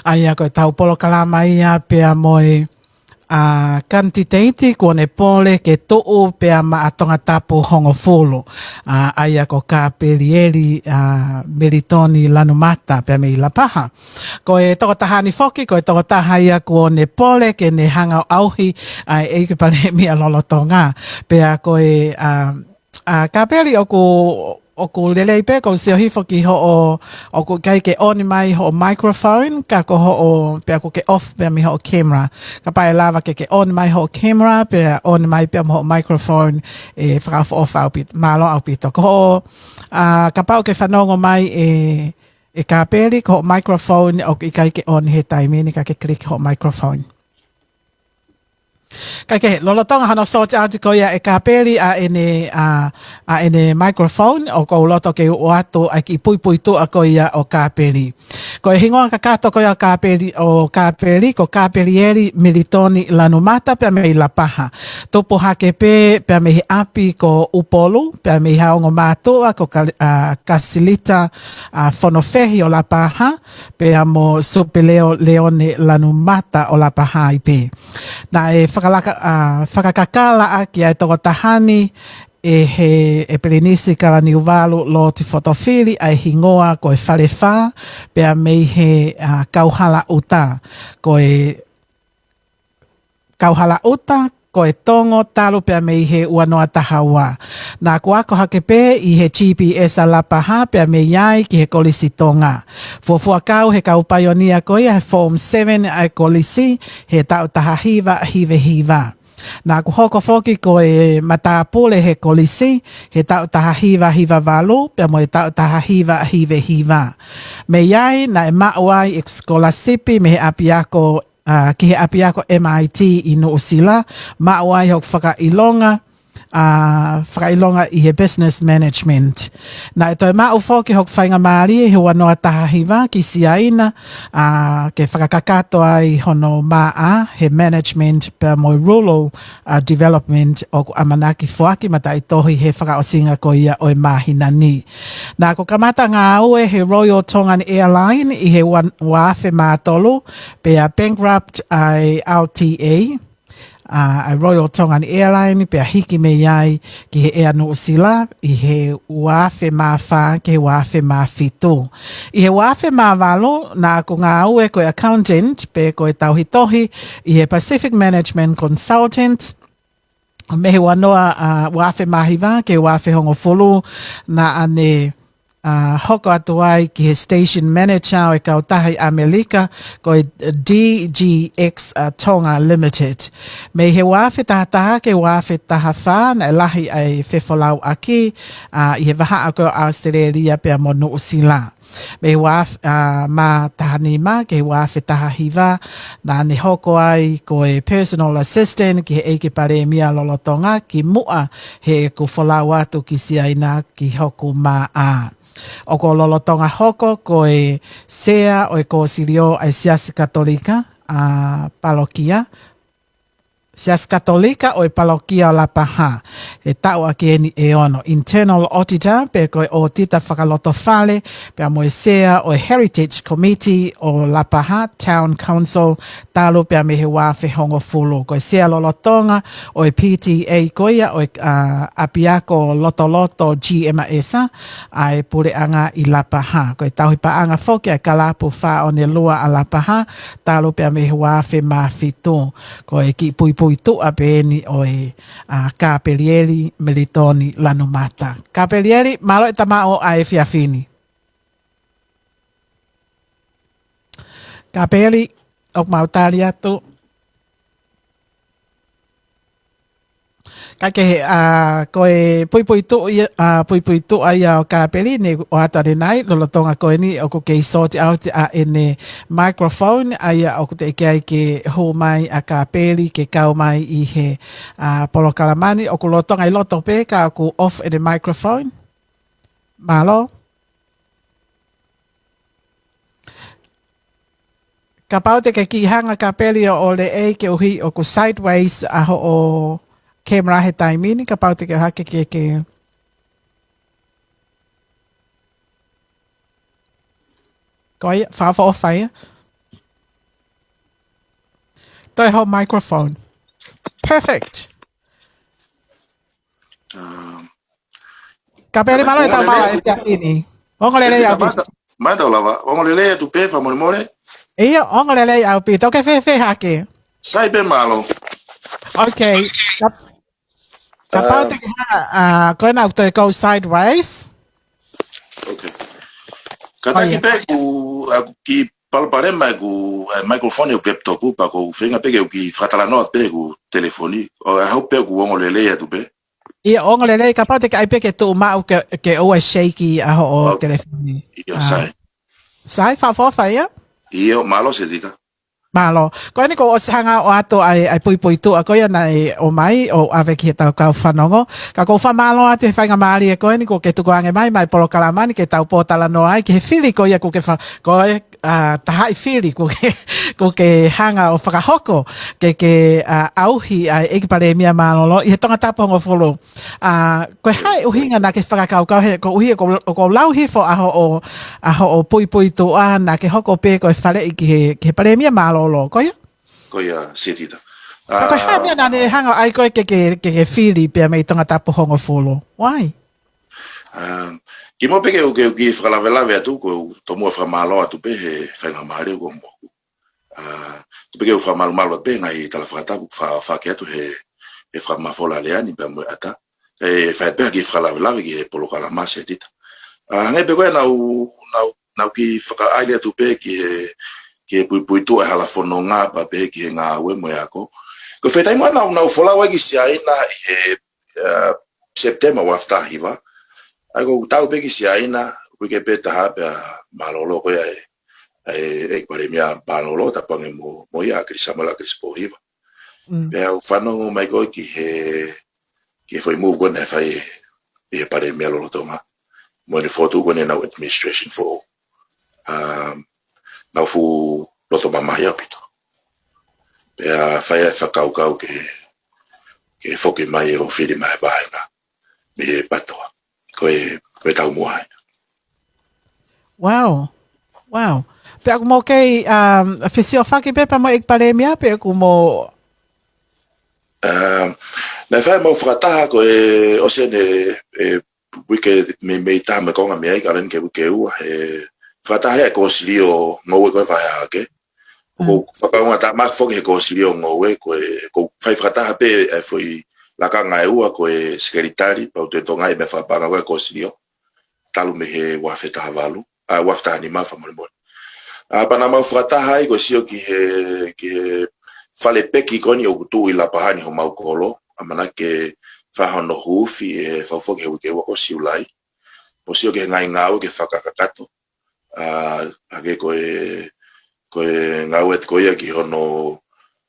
Aia koe tau polo kalama ia pea moe a kantiteiti kone pole ke to'u pea maatonga tapu hongo fulu. Aia ko ka perieri meritoni lanu mata pea me ila paha. Koe toko tahani foki, koe toko taha ia kone pole ke ne hanga auhi eike pale mia lolotonga. Pea koe ka peri oku lelei pe ko se hifo ki ho o ko kai ke on mai ho microphone ka ko ho pe ko ke off pe mi ho camera ka pa lava ke on mai ho camera pe on mai pe ho microphone fra off au pit malo au pit ko ka pa ke fanongo mai ka peli ko microphone o kai ke on he time ni ka ke click ho microphone. Kake lolotonga hana so te ati ko ia ka peri ene microphone o ko loto ke o ato a ki pui tu a ko ia o ka peri. Ko hingoa ka kato ko ia ka peri o ka peri ko ka perieri militoni lanu mata pe me la paha. Topo hake pe me api ko upolu pe me haongo mato a ko kasilita fonofehi o la paha pe amo supeleo leone lanu mata o la paha ipe. Na whakakakala aki ai toko tahani e perenisi kala niuwalu lo ti fotofili ai hingoa koe whalewha pea mei he kauhala uta koe tongo talu pea mei he uanoa tahawa. Nā kuako hake pe i he GPS a lapaha pea mei ai ki he kolisi tonga. Fofua kau he kau paionia koe he Form 7 ai kolisi he tau taha hiva. Nā kuhoko foki koe matapule he kolisi he tau taha hiva valu pea mo he tau taha hiva. Mei ai na e mauai e skolasipi me he apiako ki he apiako MIT i Nuusila, mauai hok whakailonga i he business management. Na e toi mau foki hok whainga maari he wanoa taha hiva ki siaina ke whakakakato ai hono maa he management per moi rural development o amanaki fuaki mata i tohi he whakaosinga ko ia o mahina ni. Na ko kamata ngā ue he Royal Tongan Airline i he wafe mātolu pe a bankrupt ai LTA a Royal Tongan Airline pe hiki me iai ki he Air Nuusila i he wafe mawha ki he wafe mawhitu. I he wafe mawalo na ko ngā ue koe accountant pe koe tauhitohi i he Pacific Management Consultant me he wanoa wafe mahiwa ke wafe hongo fulu na ane hoko atu ai ki he station manager o e kautahi Amerika ko e DGX Tonga Limited. Me he wafe taha ke wafe taha wha na lahi ai whewhalau aki i he waha ako Australia pe mo Nuusila. Me wafe ma taha nima ke wafe taha hiva na ne hoko ai ko e personal assistant ki he eike pare mia lolotonga ki mua he ko whalau atu ki siaina ki hoko maa. O ko lolotonga hoko ko e sea o e ko sirio ai siasi katolika palokia. Siasi katolika o e palokia o la paha. E tau aki eni e ono. Internal auditor pe ko e o tita whakaloto whale pe a moe sea o e Heritage Committee o la paha Town Council talo pe a mehe wafe hongo fulu. Ko e sea lolotonga o e PTA koia o e apiako loto GMS a e pure anga i la paha. Ko e tauhi pa anga foki a kalapu wha o ne lua a la paha talo pe a mehe wafe mawhitu. Ko e ki pui tu a peni o e Kapelieri Melitoni lanu mata. Kapelieri malo e tamao a e fiafini. Kapeli o mautari atu. Kake koe pui tu ai au kapeli ne o atare nai lolotonga koe ni o ko kei sorti out a ene microphone ai o ko te kei ke ho mai a kapeli ke kau mai i he polo kalamani o ko lolotonga i loto pe ka ko off ene microphone. Malo. Ka pau te ke ki hanga kapeli o le e ke uhi o ko sideways a ho o camera he taimini ka pau te ke hake ke koe whawha o whaia toi ho microphone. Perfect. Kaperi malo ita mawa ita ini. Ongolele ya pi. Mata lava, ongolele tu pe fa mole. Iyo ongolele ya pi. Toke fe hake. Sai pe malo. Okay. Kapau te ko na to go sideways. Okay. Kata ki pe ki palpare mai ku microphone o pep toku pa ko fenga pe ki fratala no pe ku telefoni. O hau pe ku ongolele ya tu pe. Ia ongolele kapau te kai pe ke tu ma ke o shaky a ho telefoni. Ia sai. Sai fa ya? Ia malo se dita. Malo. Ko ni ko osanga o ato ai pui tu ko ya nai o mai o ave ki tau ka whanongo. Ka ko wha malo ate whainga maari e ko ni ko ke tuko ange mai polo kalamani ke tau pōtala no ai ke whiri ko ia ko ke ko tahai whiri ko ke hanga o whakahoko ke auhi ai eki pare mia malolo i he tonga tapongo wholo. Ko hai uhinga na ke whakakau he ko uhi ko lau hifo aho o pui tu na ke hoko pe ko whale i ke pare mia malolo ko ia? Ko ia setita. Ko hai mea nane hanga ai ko ke whiri pe mei tonga tapongo wholo. Why? Ki mo peke o ke whakalawelawe atu ko tomo whakamalo atu pe he whainga maare ko mo. Tu peke o whamalu pe ngai tala whakatapu whake atu he whamafola leani pe mo ata. E whae pe ki whakalawelawe ki he polokala mase tita. Ngai pe koe nau ki whakaaile atu pe ki he pui tu e hala whono ngā pa pe ki he ngā ue mo ako. Ko whetai mua nau wholawa ki si aina i he September waftahiwa. Ako tau pe ki si aina ke pe taha pe malolo ko ia e pare mia malolo ta pange mo ia krisamala krispohiva. Pe au whanongo mai ko ki foi mu ko ne fai e pare mia lolo tonga. Mo ni fotu ko ne na administration for na fu loto mama ia pito. Pe a fai whakau ke foki mai o whiri mai bainga. Me patoa. Koe tau mua. Wow. Pe aku mo kei whisio whaki pe pa mo ik pare mea pe aku mo... Nai whai mau whakataha ko o se ne wike me taha me konga mea i ka ren ke wike ua whakataha e konsilio ngowe koe whai hake. Ko whakaunga ta mak whoki he konsilio ngowe ko whai whakataha pe e fwoi laka ngai ua ko e sekretari pa te tonga me fa panga ko konsilio talu me he wafeta havalu wafta ni ma fa mo pana ma frata hai ko sio ki he fale peki ko ni o tu i la pahani ho mau kolo amana ke fa hono hufi e fa fo ke o siulai po sio ke ngai ngau ke fakakato age ko ngau et ko ia ki hono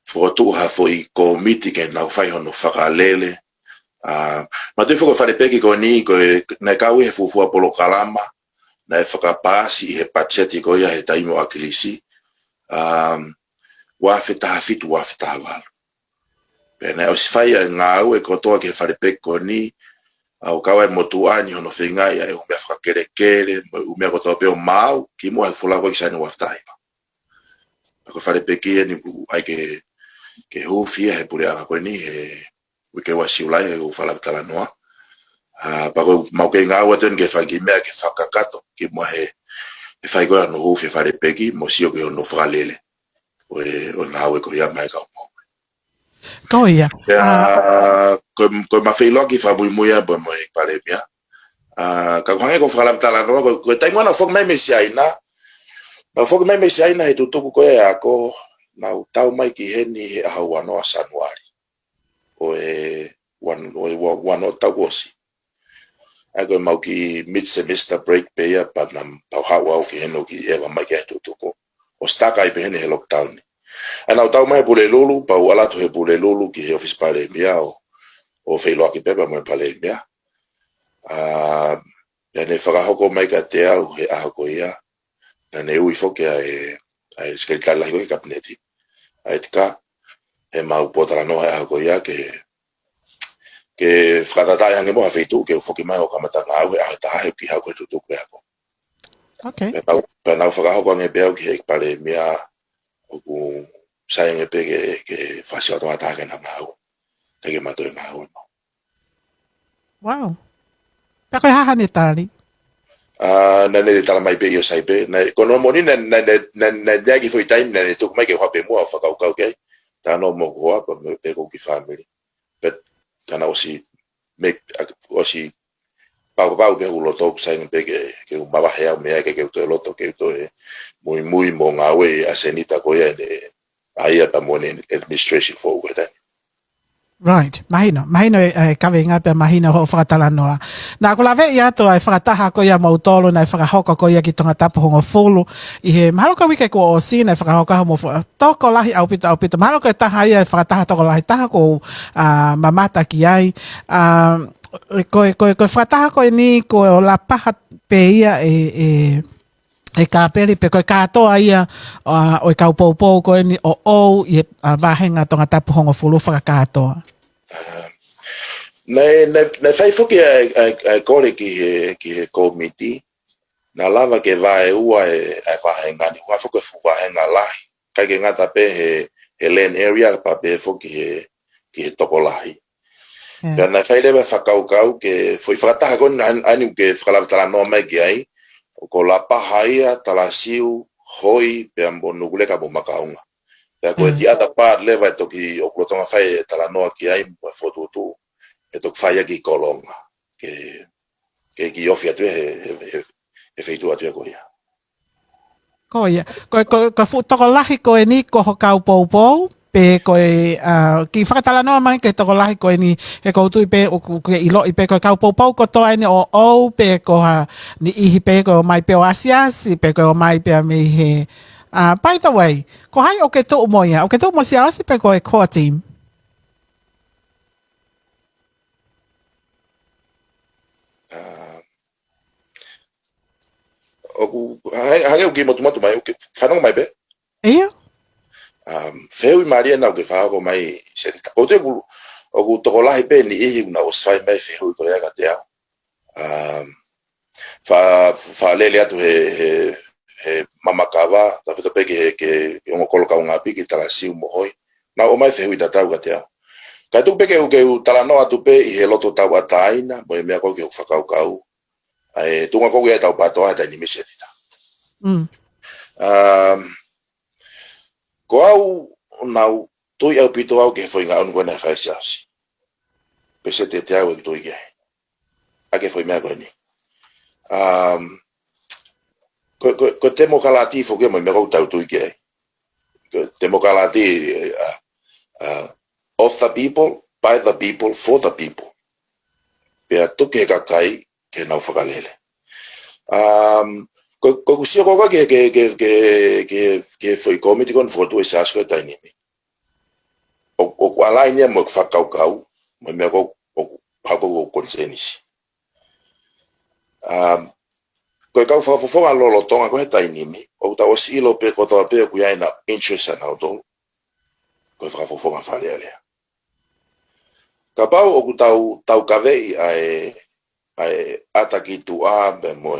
foto ha foi komiti ke na fai hono whakalele. Ma te whaka whare peki ko ni ko na kaui he fufua polo kalama na e whakapasi he pacheti ko ia he taimo akilisi wafetaha fitu wafetaha walu. Pena o si whai a ngau e kotoa ke whare peki ko ni au kawa e motuani hono whingai e umea whakakerekere umea kotoa peo mau ki mua he fulako i sani wafetahi. Ako whare peki e ni ai ke hufia he pure anga koe ni he wike wa siulai he ufalakatala noa. Pako mau ke ngā waten ke whaki mea ke whakakato ki mua he whai koe anu hufi whare peki mo sio ke ono whakalele o ngā we ko ia mai kau mo. Ko ia. Koe mawhailoa ki whabui muia bo mo e pare mea. Ka kuhange ko whakalakatala noa koe taimua na whok mai me si aina. Na whok mai me si aina he tutuku koe ako na tau mai ki heni he ahau wanoa sanuari. O wano tau osi. Ako mau ki mid-semester break pe ia pa na pau hau au ki heno ki ewa mai ki he tutuko. O staka i pe heni he lockdown ni. Ana tau mai pule lulu, pau alatu he pule lulu ki he office pale mea o whailoa ki pepa mo pale mea. Pene whakahoko mai ka te au he ahako ia. Nane ui foke ai skeletal lahi ko ki kabineti. Ai tika, he mau potara no he ahako ia ke whakatatai hange mo hawhitu ke ufoki mai o kamatanga au he ahataha he ki hau koe tutuku e ako. Okay. Pena whakahoko ange beau ki he pare mea oku saing pe ke fasio to ata ke na mau ke mato e mau Wow. Pea koe haha ne tāli. na ne tala mai pe yo sai pe na kono moni na ki foi time na to mai ke hope mo fa kau ke ta no mo ko pa pe ko ki family but kana make osi pa pe ulo to sai pe ke ma ba hea me ke to loto ke to muy mo ngawe asenita ko ya ne ai pa mo ne administration forward Right. Mahino kawe ngā pia mahino ho whakatalanoa. Nā ko lawe i ato ai whakataha ko ia mautolo na whakahoko ko ia ki tonga tapu hongo fulu. I he mahalo ka wike ko o si na whakahoka homo toko lahi au pita. Mahalo ka taha ia whakataha toko lahi taha ko mamata ki ai. Ko whakataha ko ni ko la paha pe ia e ka peri pe koe katoa ia o kau poupou koe ni o i wahenga tonga tapu hongo fulu whakakatoa. Na fai foki ai kore ki he komiti na lava ke vai ua e wahenga ni ua foki fu wahenga lahi kai ke ngata pe he land area pa pe foki ki he toko lahi na fai lewa whakaukau ke foi whakataha kon anu ke whakalawatala noa mai ki ai ko la paha ia tala siu hoi pe ambo nukule ka bo makaunga pe ko ti ata part leva toki o klotonga fai tala noa ki ai mo foto tu e tok fai ki kolonga ke ki ofi atu e feitu atu ko ia Ko ia ko fu toko lahi ko ni ko hokau poupou pe ko ki whakatala noa mai ke toko lahi ko ni he koutu pe o ke ilo i pe ko kau poupou ko toa ni o pe ko ni ihi pe ko mai pe o asiasi pe ko mai pe me he by the way, ko hai o ke tu moia, o ke tu mo si asi pe ko e core team. oku hai o ki motu mai o ke whanau mai pe Ia? Feu i maria na o ke whaako mai se te o te oku toko lahi pe ni ihi una o swai mai feu i ko ea ka te au fa lele atu he mamakawa ta fita pe ke o ngokolo ka unga piki tala siu mohoi na o mai feu i tatau ka te au ka tu pe ke tala no atu pe i he loto tau ataina mo e mea ko ke o whakau kau tunga ko ke tau patoa ta ni misetita ko au nau tui au pito au ke foi ngā unu kona whai siasi pe se te au e tui ke a ke foi mea koe ni ko temo kalati fo ke mo me ko tau tui ke ko temo kalati of the people by the people for the people pe a toke ka kai ke nau whakalele ko kusio ko ke foi komiti kon foto e sasko tai ni o ala ni mo whakau kau mo me ko ko konsenis ko kau fo lo tonga ko tai ni o ta o silo pe ko to pe ku ya na interest na auto ko fo nga fale ale ka pau o tau kave ai ataki tu a be mo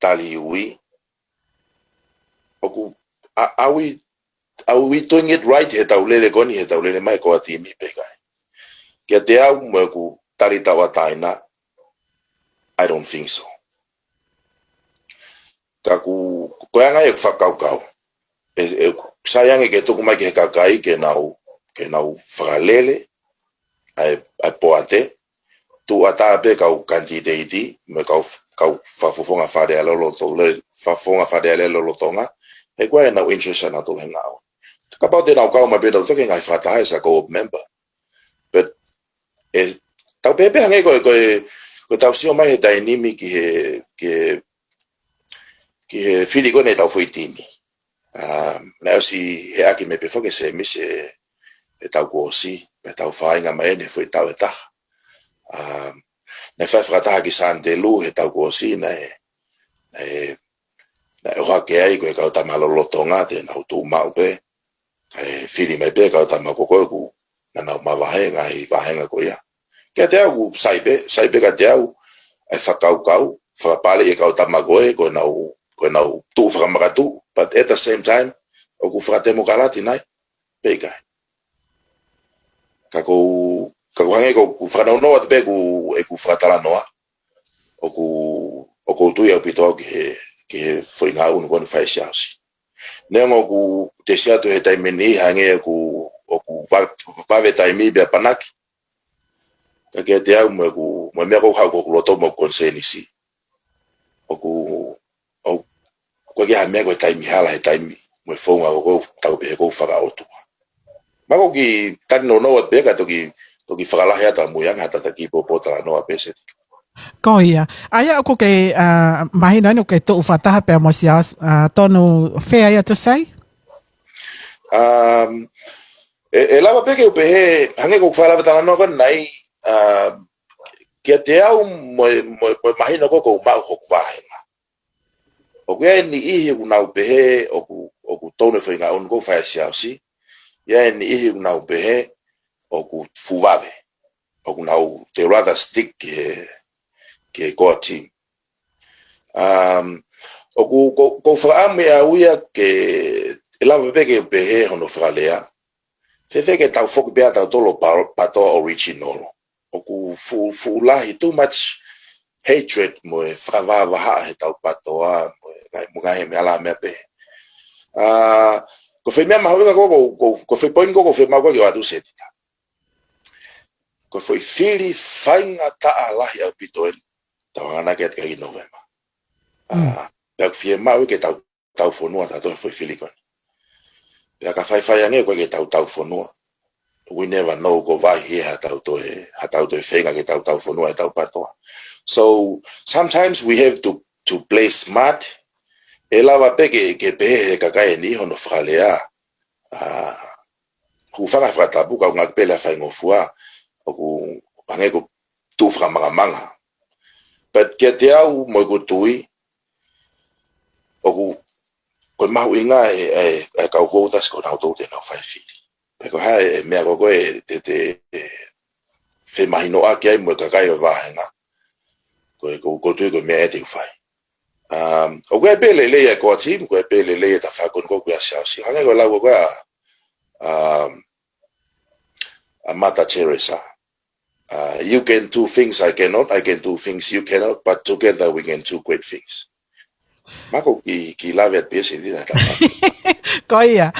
tali ui oku are we doing it right he taulele koni he taulele mai ko ati mi pega ke te au mo ku tali tawataina I don't think so ka ku anga e whakau kau sayang e ke tuku mai ke kakai ke nau whakalele ai poate tu ata pe kau candidate me kau fafofonga fare ale lo tonga e kwa na interest na to henga ka pa de na kau ma be to ke ngai fata esa ko member but e tau pepe hange ko tau sio mai dai nimi ki he fili ko ne tau foi tini na si he aki me pe fo ke se mi se e tau ko si pe tau fainga mai ne foi tau eta na fa frata ki san de lu he tau ko si na o ke ai ko ka ta malo lo tonga te na tu mau pe fili mai pe ka ta ma ko ku na ma va henga ko ya ke te au sai pe ka te au e whakau whapale e kau tamagoe ko nau tu whakamagatu but at the same time o ku whakatemo kalati nai peka ka ko hange ko whanau noa te peku e ku whatala noa o ko tui au pito ke he whai ngā unu koni whai siausi. Nea ngō ku te siatu he taimeni hange o ku pawe taimi bea panaki. Ka kia te au mo mea kou hau ko loto mo konseni si. O kia ha mea koe taimi hala he taimi mo whaunga o kou tau pehe kou whakaotua. Mako ki tani no noa peka toki whakalahi ata muyanga hata taki popotala noa pese. Ko ia. Aia aku ke mahina anu ke tu ufataha pe mo sia tonu fea ia tu sai? E lava peke upe he hange ko whalava tala noa kan nai kia te au mo mahina ko mau hoku wahenga. O kia ni ihi unau pehe o ku tonu whainga unu ko whae siausi. Ia ni ihi unau pehe o ku fuwave. O ku nau te rather stick ke koa team. O ko whaame a uia ke lava peke pehe hono whakalea. Ke tau foku bea tau tolo patoa original. O ku fuulahi too much hatred mo e whakawāwaha he tau patoa mo ngahe me ala mea pehe. Ko whi mea mahawinga ko whi poin ko whi maua ki wadu setika. Ko whi whiri whainga taa lahi au pitoen tau ngana ke atka ki November. Pea ku whi maui ke tau whonua tato whi whiri koni. Pea ka whai ange koe ke tau whonua. We never know ko vai he ha tau to whenga ke tau whonua e tau patoa. So sometimes we have to play smart. E lava peke ke pehe he kakai ni hono whalea. Ku whanga whatapu ka ngak pele whai ngofua. O ku hange ko tu whakamanga. But ke te au mo ko tui. O ku mahu inga e kau votas ko nau tau te nau whai whiri. Peko hae mea ko koe te whi mahino ake ai mo kakai o wahenga. Ko tui ko mea e te whai. O koe pele leia koa team, koe pele leia ta whakon ko koe a siausi. Hange koe lau koe a Mata Teresa. You can do things I cannot, I can do things you cannot, but together we can do great things. Mako ki lave at piesi dina tama. Ko ia.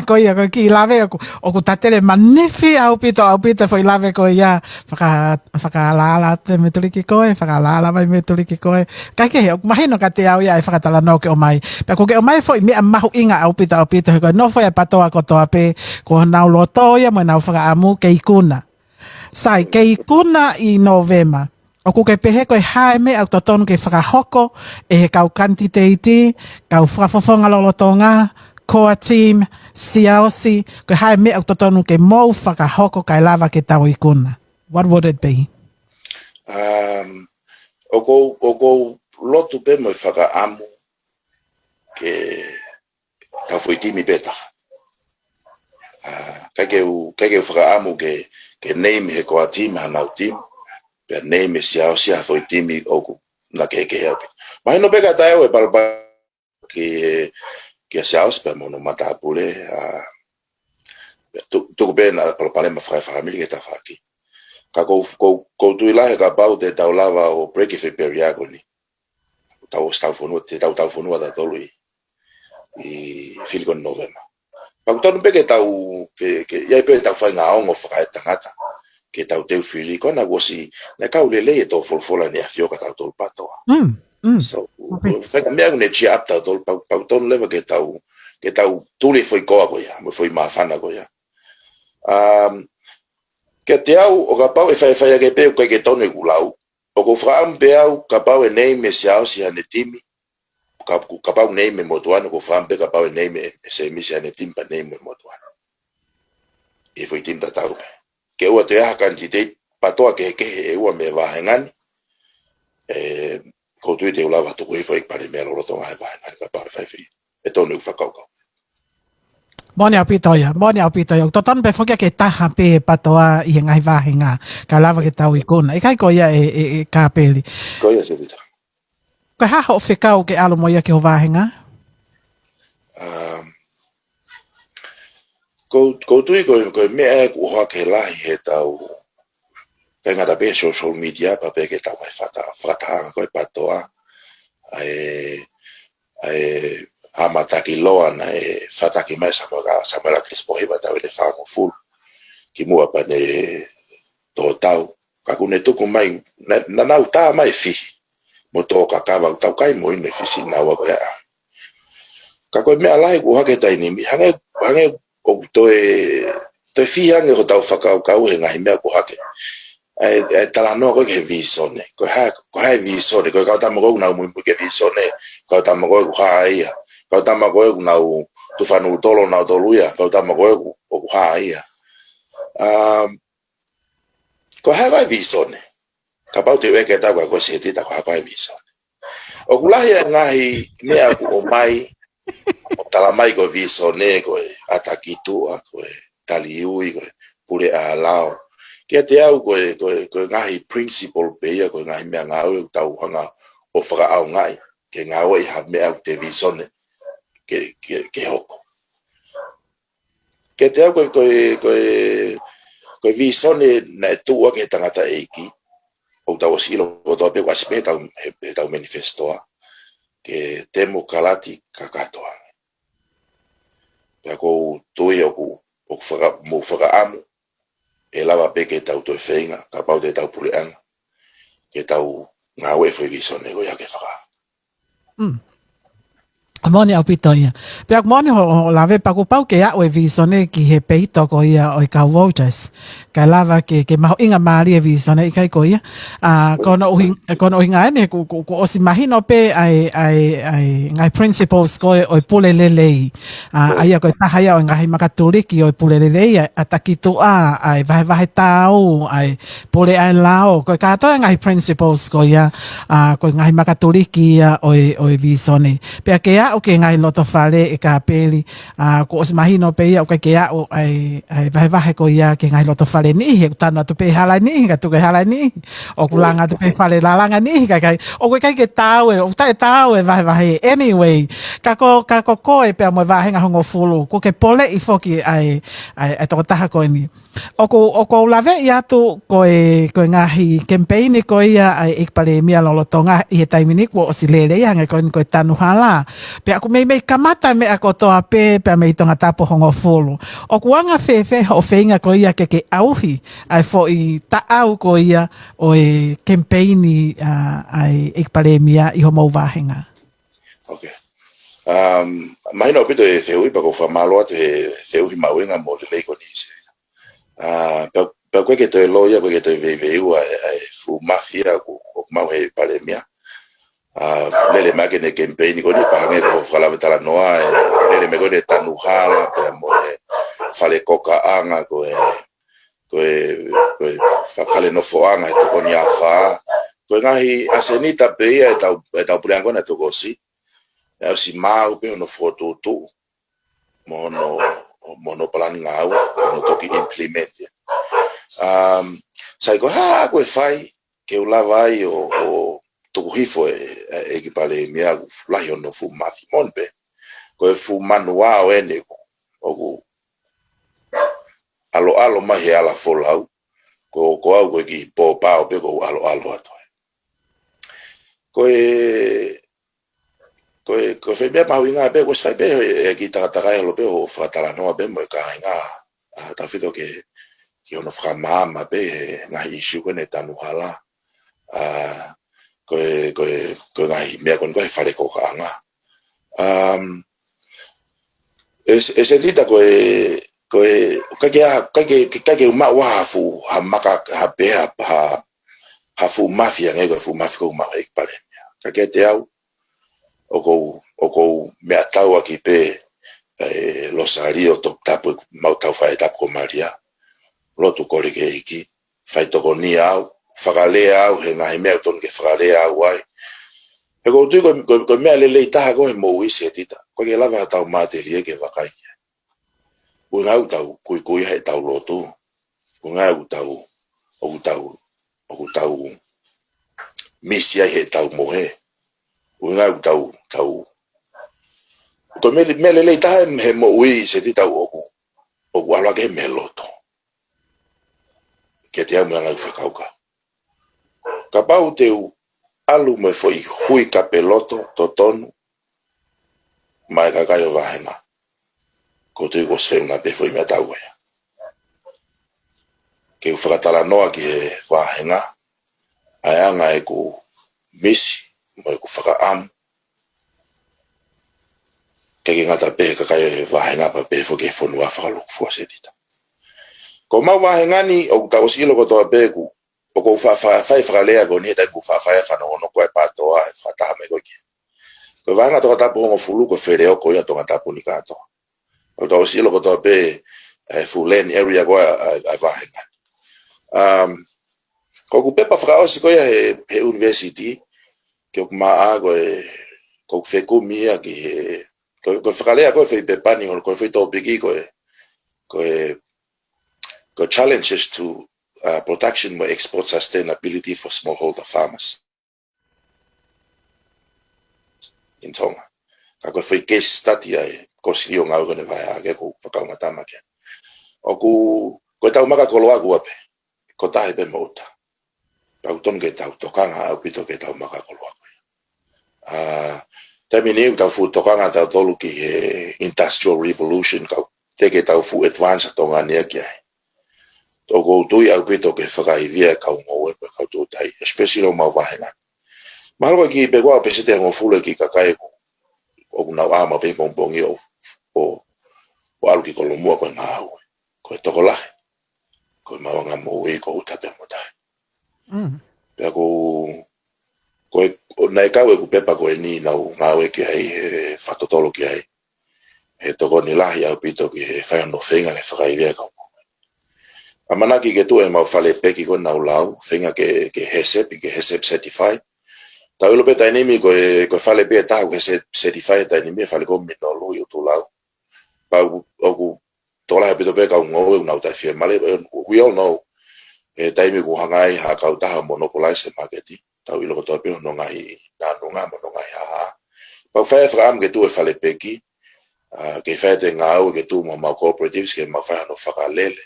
Ko ia ko ki lave o ku tatere manefi au pito foi lave ko ia whakalala te me tuliki koe, whakalala mai me tuliki koe. Kai ke o mahino ka te au ia e whakatala no ke o mai. Pe ko ke o mai foi mea mahu inga au pito ko no foi a patoa ko toa pe ko nau loto ia mo nau whakaamu ke ikuna. Sai ke ikuna I November. O ku ke pehe koe hae me au totonu ke whakahoko e he kau kantiteiti, kau whakafofonga lolotonga, koa team, siausi, koe hae me au totonu ke mou whakahoko kai lava ke tau ikuna. What would it be? O ko lotu pe mo whakaamu ke kau whaitimi beta. Kai ke whakaamu ke name he koa team, hanau team. Pea name siausi ha foi timi oku na ke help. Mai no peka tae o palpa ke siausi pe mono mata pule tu be na palpa ma fai family ke ta faki. Ka ko tu ila ka pau te tau lava o break if periagoni. Tau stau fonu te tau fonu da tolu I fil con November. Pa tu peka tau ke ia pe tau fai nga ongo fai tangata. Ke tau teu whili, kona wosi, na kaulele e tau folfola ni a whioka tau tol patoa. So, whaka mea une chia ap tau tol pau tonu lewa ke tau tuli foi koa koia, mo foi maafana koia. Ke te au, o ka pau e whai ke peu kai ke tonu e kulau. O ko whaam pe au, ka pau e nei me siau si hane timi, ka pau nei me motuano, ko whaam pe ka pau e nei me se misi hane timi pa nei me motuano. E foi tim ta tau pe. Ke ua te aha kantitei patoa ke e ua me wahengani. Ko tui te ulawa tuku hifo ik pare mea lorotonga he wahengani ka pare whaiwhiri. E tonu u whakaukau. Mone au pitoia. Toton pe whokia ke taha pe patoa I ngai wahenga. Ka lava ke tau ikuna. I kai ko ia e ka peli. Ko ia se tita. Ko haha o whekau ke alo moia ke ho wahenga? ko tui ko me e ku ho ke la he tau ka ngata be social media pa pe ke tau mai fata ko patoa ai amata ki loa na e fata ki mai sa mala crispo he tau le fa mo full ki mua pa ne to tau ka kune tuku mai na nau ta mai fi mo to ka kava tau kai mo ine fi si na wa ka ka ko me ala ku ha ke tai ni hange o to fi hange ko tau faka ka u nga me ku ha ke tala no ko ke visone ko ha visone ko ka ta mo na mo ke visone ko ta mo ko ha ia ko ta mo ko na u tu fa no tolo na tolu ya ko ta mo ko ha ia ko ha vai visone ka pau te ke ta ko se ti ta ko ha vai visone o kula ya ngai me aku o mai o tala mai ko visone ko atakitu ko taliui ko pure a lao ke te au ko ngai principle pe ya ko ngai me ngau tau hanga o fra au ngai ke ngau i ha me au te visone ke hoko ke te au ko visone na tu ke tangata eiki o tau silo o tau pe waspe tau manifestoa ke temo kalati kakatoa ya ko toi o faka amu e lava pe ke tau to feinga ka pau te tau puleanga ke tau ngawe foi visone go ya ke faka Moni au pito ia. Pea moni ho lave paku pau ke a o visone ki he peito ko ia o ka voters. Ka lava ke maho inga mari e visone i kai ko ia. Kono uhinga ene ku osi mahino pe ai ngai principles ko o pule lelei. Ai ko tahaya o ngai makaturiki o pule lelei atakitu ai vai tau ai pule ai lao ko ka to ngai principles ko ia ko ngai makaturiki o visone. Pea ke o ke ngai loto fale e ka peli ko os mahino pe ia o ke o ai vai ko ia ke ngai loto fale ni he tana tu pe hala ni ka tu ke hala ni o kulanga tu pe fale lalanga ni kai o ke tau o tau e vai anyway ka ko e pe mo vai nga hongo fulu ko ke pole i foki ai to taha ko ni o ko lave ia tu ko ngahi campaign ko ia ai ik pale mia lo tonga i taimini ko osilele ia nga ko tanu hala pe aku mei kamata me ako toa pe me tonga tapo hongo fulu. O kuanga fe o feinga ko ia ke auhi ai fo i ta au ko ia o e campaign ai ekpalemia i homo vahenga. Okay. Mai no pito e feu pa ko fa malo te feu hi mawenga mo le ko ni se. Pa ko ke te loya ko ke te veu ai fu mafia ko mau he palemia. Lele magene campaign ko ni pange ko fala betala noa lele me ko de tanuhala pe mo fale koka anga ko fale no foanga to ko ni afa ko ngai asenita pe e tau pulango na to kosi e si mau pe no foto to mono plan ngau no to ki implement sai ko ha ko fai ke ula vai o to hifo e ki pale mea la yo no fu mafi monbe ko fu manua o ene o alo mahi ala folau ko au ko ki po pa o pe ko alo ato ko fe be pa winga be ko sai be e ki ta lo be o fatala no be mo ka nga ta fito ke yo no fra mama be nga ishu ko ne tanu hala ko ngai me kon ko fale ko anga ese dita ko kage ma wa fu ha maka ha be ha fu mafia ngai ko fu mafia ko ma ek pale kage te au o me atau aki pe losario top tap mau tau fai tap ko maria lotu kore ke iki fai to ko ni au fagale au he ngai me ton ke fagale au ai e ko tu ko me le ta ko mo wi se tita ko ke lava tau materie ke vakai o ngau tau ko he tau lotu o ngau tau misia he tau mohe o ngau tau ko me le ta he mo wi se tita o o wala ke meloto ke te amo nga whakauka ka pau te alu me foi hui ka peloto to tonu mai ka kai vahenga ko te go sfenga pe foi me tau ya ke whakatala noa ki he vahenga ai anga e ko misi mai ko whakaamu ke ngata pe ka kai vahenga pa pe fo ke fonua whakaluk fua se dita ko mau vahenga ni o ka osilo ko to pe ku o ko fa whakalea ko ni ta ku fa whanono ko e patoa e whataha me ko ki ko vanga to tapu ngo fulu ko fere o ko ya to tapu ni kato o to osilo ko to pe fulen area ko a vahenga ko ku pepa fra o ko ya he university ke o ma ko ko fe ko mia ki ko whakalea ko fe pepani ko fe to piki ko challenges to production mo export sustainability for smallholder farmers in Tonga. Ako foi case study ai ko sio ngau ko ne vai ke ko whakaunga ke. O ko tau maka koloa ku ape. Ko tahe pe mouta. Tau ton ke tau tokanga au pito ke tau maka koloa ku. Te mini tau fu tokanga tau tolu ki industrial revolution ka te ke tau fu advance tonga nia ki ai. To go tui au pito ke whakaivia kau ngoe pe kau tō tai, especially o mau wahenga. Mahalo ki pe kwa pe sete ngo fule ki kakai ko o kuna ama pe pompongi o alu ki kolomua ko ngau ko toko la ko mawanga mo we ko utape mo tai pe ko na ka we ku pepa ko ni na ngau ki ai fatotolo ki ai e toko ni la ya pito ki fa no fenga ke fa ile ka amanaki ke tu e mau fale peki ko na ulau fenga ke hesep certified tau lo peta enemi ko fale pe ta ko se certified ta enemi fale ko mino lo yo tu lau pa o tola pe to pe ka ngo na ta firma le we all know ta imi ko hangai ha ka ta monopolize market tau lo to pe no ngai na no nga mo no ngai ha pa fa fram ke tu e fale peki ke fa te ngau ke tu mo cooperatives ke ma fa no fakalele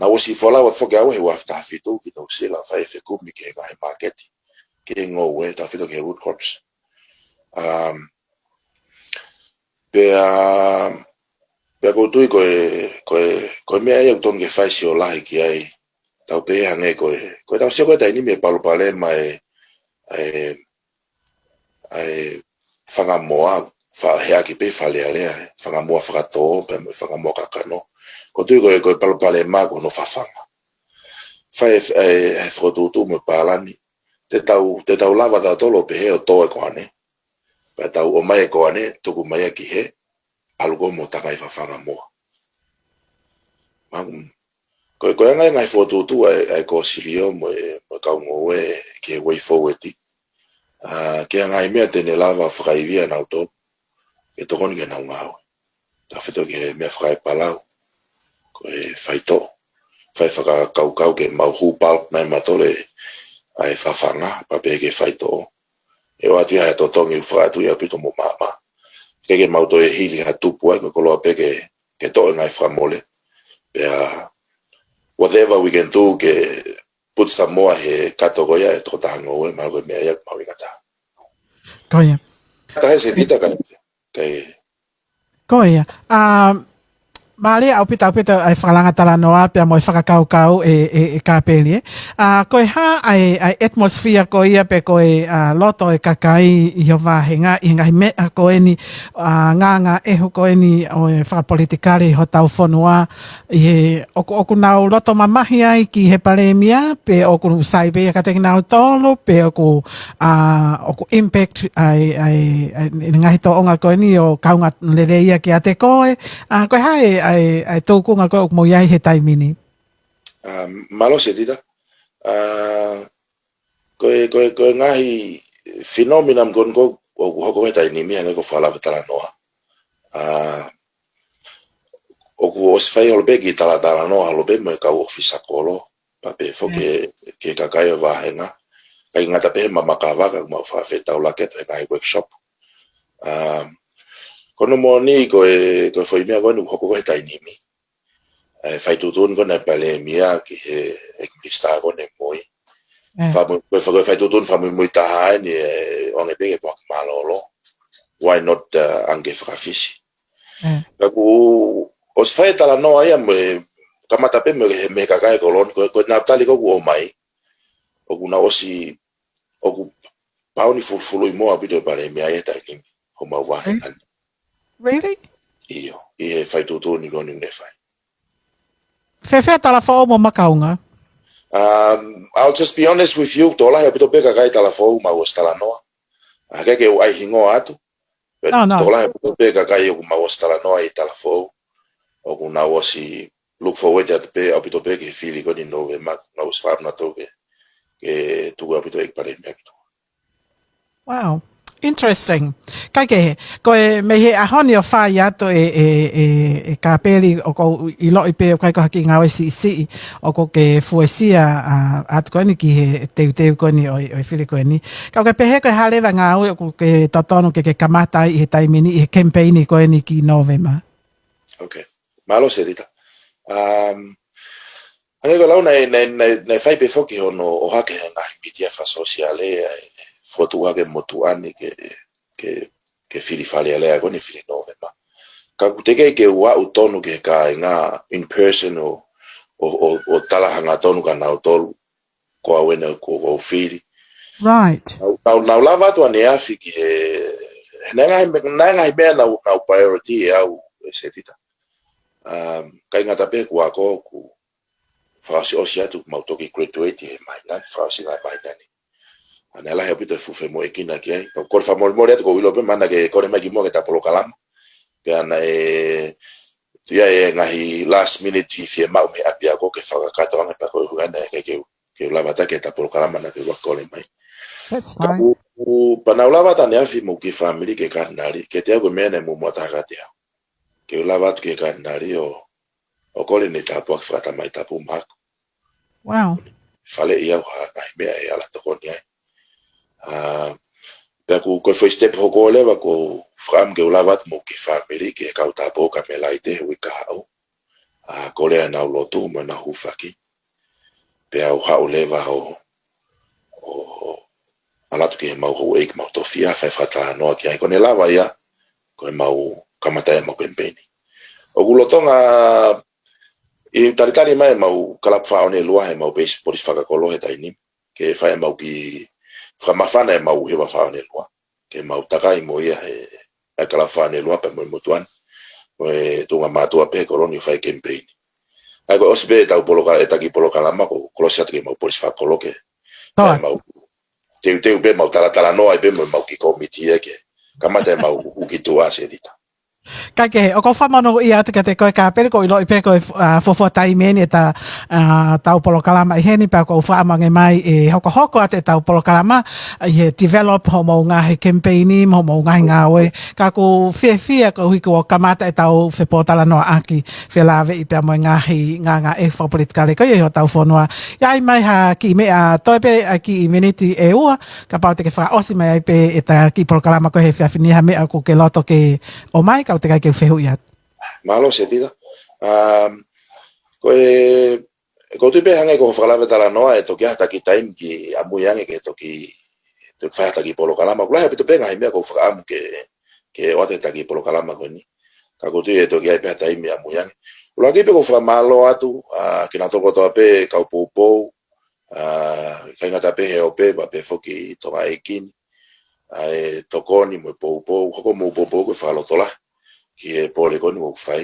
na wosi fola wa foga we wa fta fitu ki no sila fa e ku mi ke ngai market ke ngo we ta fito ke root crops pe ko tu ko me ai ton ke fa si ola ki ai ta pe hange ko ta se ko ta ni me palo pale mai ai fanga moa fa he ki pe fa le ale fanga moa fa to pe fanga moa ka no ko tu ko palo pale ma ko no fa fanga fa e froto tu me palani te tau lava ta tolo pe he o to e ko ane pe tau o mai ko ane to ku mai ki he algo mo ta kai fa fanga mo mang ko ngai foto tu ai ko silio mo ka ngo we ke way forward ke ngai me te ne lava fra ivia na auto ke to kon ke na ngau ta feto ke me fra palau ko faito fai fa kau ke mau hu pal mai matole ai fa fanga pa pe ke faito e o ati ha to tongi fra tu ya pito mo mama ke mau to e hili ha tu po ko lo pe ke to ngai fra mole whatever we can do ke put some more he katogoya e to tango we ma me ya ma we kata Koia. ta se dita Koia. Mali au pita ai whakalanga tala noa pia mo i whakakau e kāpeli koe ha ai atmosphere ko ia pe koe loto e kakai i ho wāhenga i ngai mea koe ni nganga ehu koe ni o e whakapolitikari ho tau whanua i he oku nau loto mamahi ai ki he paremia pe oku saibe ka teki nau tolo pe oku impact ai ngai to onga koe ni o kaunga lereia ki a te koe koe hae ai tōku ngā koe mo iai he taimini. Malo se dita. Koe ngahi phenomenon kon ko hoko he tainimi hanga ko whala tala noa. Oku osfai holbe ki tala noa holbe mo e kau ofisa kolo. Pape fo ke kakai o wahenga. Kai ngata pe mamakawaka kuma whawhetau lake to e ngai workshop. kono moni ko foi mea kono hoko tai nimi fai tutun ko na pale mia ki e krista ko ne moi fa mo fai tutun fa mo moi ta ni on e pe bak malolo why not ange frafisi ka ku os fai tala no ai me kamata pe me kakai kolon ko na tali ko o mai o kuna osi o ku pauni fulfulu mo abito pale mia e tai nimi o ma wa Really? Io fai tutto ni con ne fai. Fefe tala fo mo makaunga. I'll just be honest with you, tola he pito peka kai tala fo ma was tala noa. Ake ke ai hingo atu. No. Tola he pito peka kai o ma was tala noa I tala fo. O kuna wasi look forward at pe apito peka fili con in nove ma na was far na to ke tu apito ek pare me. Wow. Interesting. Kai ko me he ahoni o fa ya to e ka peli o ko I lo I pe kai ko haki ngawe si o ko ke fuesia at ko ni ki te ko ni o fili ko ni ka ko pe he ko hale va ngawe ko ke totono ke kamata I tai mini I campaign ko ni ki November. Okay. Malo sedita. Ane ko lau na fai pe foki hono o hake hanga media fa sociale foto age motuani ke fili fale ale ko ni fili November. Ka kuteke ke wa utonu ke ka nga in person o tala hanga tonu ka na utolu ko awena ko fili. Right. Na lava to ane afiki nanga ibe na priority au setita. Kai ngata pe ku ako ku frasi osiatu mautoki graduate mai na frasi na mai nani. Anela he pito fufe mo ekina ki ko fa mo to wilo pe mana ke ko me mo ke ta polo kalam pe ana ya ngahi last minute fi ma me apia ko ke fa ka to nga pa ko ngana ke la bata ke ta polo kalam na ke wa ko le mai That's fine. Pana la bata ne afi mo ki family ke kanari ke te go mena mo mota ka te ke la bat ke kanari o ko le ne ta po fa ta mai ta po ma Wow. fale ia ha me ala to ko ni pe ku ko foi step hoko leva ko fram ke ulavat mo ki family ke ka uta po ka melaite wi ka au ko le na lotu mo na hufaki pe au ha leva o ala tu ke mau ho ek mau to fia fa fata no ki ai ko ne lava ya ko mau kamata mo campaign o gulotonga I taritari mai mau kalap fa one lua he mau base polis faka kolo he taini ke fa mau ki Famafana mau hewa fa ne lua ke mau takai mo ia e kala fa ne lua pe mo motuan o tunga matua pe koloni fa campaign ai ko osbe ta poloka eta ki poloka lama ko klosia ke mau polis fa koloke fa mau te be mau tala no ai be mau ki committee ke kamata mau ukitu asedita Kake o ko famano ia te kate ko ka pere ko I lo I pe ko fofo tai meni ta tau polo kalama I heni pa ko fa mangi mai hoko ate tau polo kalama I develop homo nga he campaign mo nga ngawe ka ko fia ko hi ko kamata tau fe potala no aki fe lave I pe mo nga e fo political ko yo tau fonua ia mai ha ki me a tope aki immunity ua ka pa te ke fa osi mai pe eta ki polo kalama ko he fia fini ha me ko ke loto ke o mai ka te kai ke fehu ia malo setida ko te be hanga ko fala betala no e to ki hata ki time ki amu yang ke to ki to fa hata ki polo kalama ko la to be ngai me ko fa am ke o te taki polo kalama ko ni ka ko te to ki ai pe time amu yang lo ki pe ko fa malo atu ki na to ko to pe ka popo ka ngata pe he o pe ba pe fo ki to ai kin ai to ko ni mo popo ko mo popo ko fa lo tola ki e pole ko no fai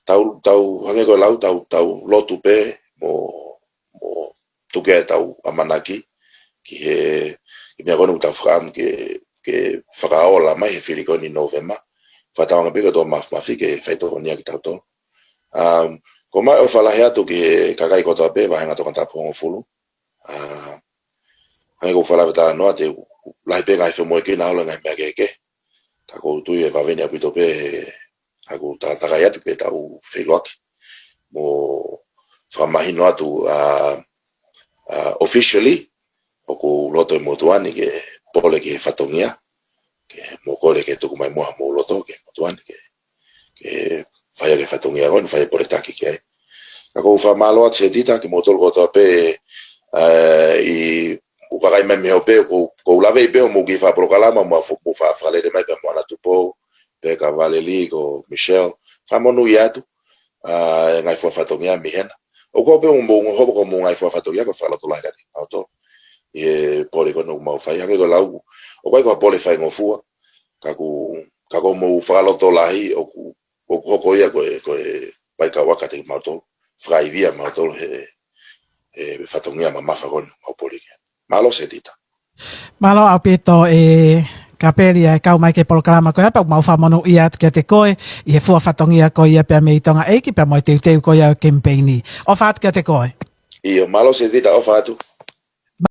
tau hange ko lau tau lotu pe mo tu ke tau amanaki ki e me ko no tau fram ke faraola mai e fili ko ni November fa tau nga pe ko to mafi ke fai to ni ki tau to ko mai o fala hea tu ki kakai ko to pe ba nga to kanta po fulu hange ko fala beta no ate lai pe ngai fe mo ki na lo ngai me ke ko tu e va venir pito pe aku ta kaya tu pe tau feloak mo famahino atu officially o ko loto motuani ke pole ke fatongia ke mo kole ke tuku mai mo mo loto ke tuan ke fai ke fatongia gon fai por taki ke ka ko fa malo at sedita ke motor ko to pe i o ka kai me pe ko lave pe mo ki fa proclama mo fa fale de mai pe mo na tupo pe ka vale ligo Michelle fa mo no yatu ngai fa fatongia mi hena o ko pe mo ho ko mo ngai fa fatongia ko fa lo to la dani auto e pole ko no mo fa ya ke ko lau o ko pole fa ngo fu ka ko mo fa lo to la hi o ko ya ko vai ka waka te mato frai via mato fatongia mama fa gon o pole malo sedita Malo apito kapelia kau mai ke programa ko pa mau fa monu ia ke te koe i he fua fatongia ko ia pe me tonga e ki pe mo te ko ia campaigni o fat ke te koe i malo sedita o fatu